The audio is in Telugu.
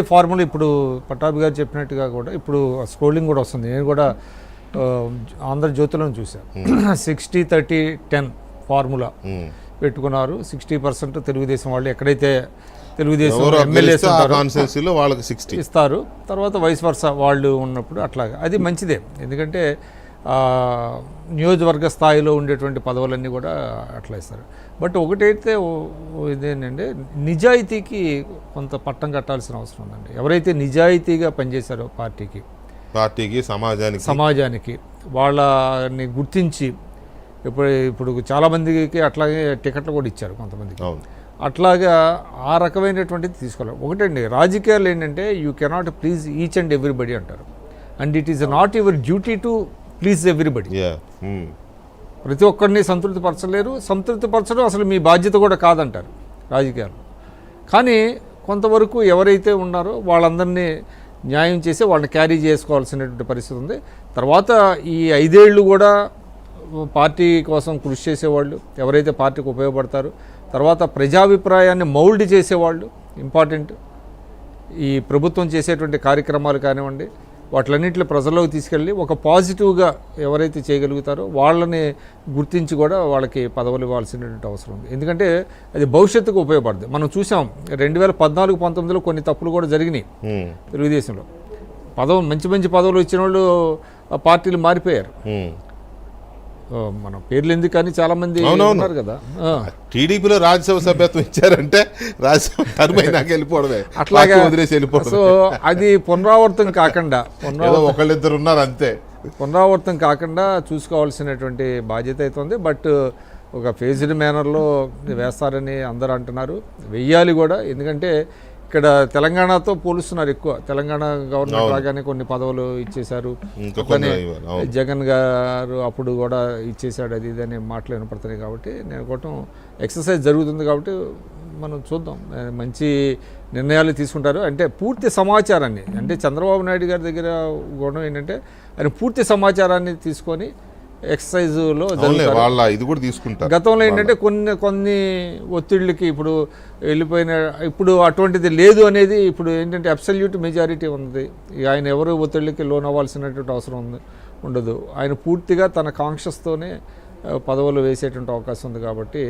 ఫార్ములా ఇప్పుడు పట్టాభి గారు చెప్పినట్టుగా కూడా ఇప్పుడు స్క్రోలింగ్ కూడా వస్తుంది. నేను కూడా ఆంధ్రజ్యోతిలో చూశాను. 60-30-10 ఫార్ములా పెట్టుకున్నారు. 60% తెలుగుదేశం వాళ్ళు, ఎక్కడైతే తెలుగుదేశం ఎమ్మెల్యేస్ వాళ్ళకి 60 ఇస్తారు, తర్వాత వైస్ వర్స వాళ్ళు ఉన్నప్పుడు అట్లాగా. అది మంచిదే, ఎందుకంటే నియోజకవర్గ స్థాయిలో ఉండేటువంటి పదవులన్నీ కూడా అట్లా ఇస్తారు. బట్ ఒకటైతే ఇదేంటంటే నిజాయితీకి కొంత పట్టం కట్టాల్సిన అవసరం ఉందండి. ఎవరైతే నిజాయితీగా పనిచేశారో పార్టీకి సమాజానికి వాళ్ళని గుర్తించి ఇప్పుడు చాలామందికి అట్లాగే టికెట్లు కూడా ఇచ్చారు కొంతమందికి. అట్లాగా ఆ రకమైనటువంటిది తీసుకోవాలి. ఒకటండి, రాజకీయాలు ఏంటంటే you cannot please each and everybody అంటారు, and it is not your duty to please everybody. ప్రతి ఒక్కరిని సంతృప్తిపరచడం అసలు మీ బాధ్యత కూడా కాదంటారు రాజకీయాలు. కానీ కొంతవరకు ఎవరైతే ఉన్నారో వాళ్ళందరినీ న్యాయం చేసి వాళ్ళని క్యారీ చేసుకోవాల్సినటువంటి పరిస్థితి ఉంది. తర్వాత ఈ 5 ఏళ్ళు కూడా పార్టీ కోసం కృషి చేసేవాళ్ళు, ఎవరైతే పార్టీకి ఉపయోగపడతారో, తర్వాత ప్రజాభిప్రాయాన్ని మౌల్డ్ చేసేవాళ్ళు ఇంపార్టెంట్. ఈ ప్రభుత్వం చేసేటువంటి కార్యక్రమాలు కానివ్వండి, వాటిలన్నింటిలో ప్రజల్లోకి తీసుకెళ్ళి ఒక పాజిటివ్గా ఎవరైతే చేయగలుగుతారో వాళ్ళని గుర్తించి కూడా వాళ్ళకి పదవులు ఇవ్వాల్సినటువంటి అవసరం ఉంది. ఎందుకంటే అది భవిష్యత్తుకు ఉపయోగపడుతుంది. మనం చూసాం 2014-19లో కొన్ని తప్పులు కూడా జరిగినాయి తెలుగుదేశంలో. మంచి పదవులు ఇచ్చిన వాళ్ళు పార్టీలు మారిపోయారు. మన పేర్లు ఎందుకు కానీ చాలా మంది ఉన్నారు కదా. టీడీపీలో రాజ్యసభ సభ్యత్వం ఇచ్చారంటే రాజ్యసభ టర్మ్ అయినాక వెళ్ళిపోవడమే, అట్లాగే వదిలేసి వెళ్ళిపోవడం. సో అది పునరావృతం కాకుండా ఒకళ్ళిద్దరు ఉన్నారు అంతే, పునరావృతం కాకుండా చూసుకోవాల్సినటువంటి బాధ్యత అవుతుంది. బట్ ఒక ఫేజ్డ్ మేనర్లో వేస్తారని అందరూ అంటున్నారు, వెయ్యాలి కూడా. ఎందుకంటే ఇక్కడ తెలంగాణతో పోలుస్తున్నారు ఎక్కువ. తెలంగాణ గవర్నమెంట్ రాగానే కొన్ని పదవులు ఇచ్చేశారు, జగన్ గారు అప్పుడు కూడా ఇచ్చేశాడు, అది ఇది అనే మాటలు వినపడుతున్నాయి. కాబట్టి నేను కూడా ఎక్సర్సైజ్ జరుగుతుంది కాబట్టి మనం చూద్దాం, మంచి నిర్ణయాలు తీసుకుంటారు. అంటే పూర్తి సమాచారాన్ని, అంటే చంద్రబాబు నాయుడు గారి దగ్గర గుణం ఏంటంటే ఆయన పూర్తి సమాచారాన్ని తీసుకొని ఎక్సర్సైజ్లో ఇది కూడా తీసుకుంటారు. గతంలో ఏంటంటే కొన్ని ఒత్తిళ్ళకి ఇప్పుడు వెళ్ళిపోయిన, ఇప్పుడు అటువంటిది లేదు అనేది. ఇప్పుడు ఏంటంటే అబ్సల్యూట్ మెజారిటీ ఉంది. ఆయన ఎవరు ఒత్తిళ్ళకి లోన్ అవ్వాల్సినటువంటి అవసరం ఉండదు. ఆయన పూర్తిగా తన కాన్షియస్తోనే పదవులు వేసేటువంటి అవకాశం ఉంది. కాబట్టి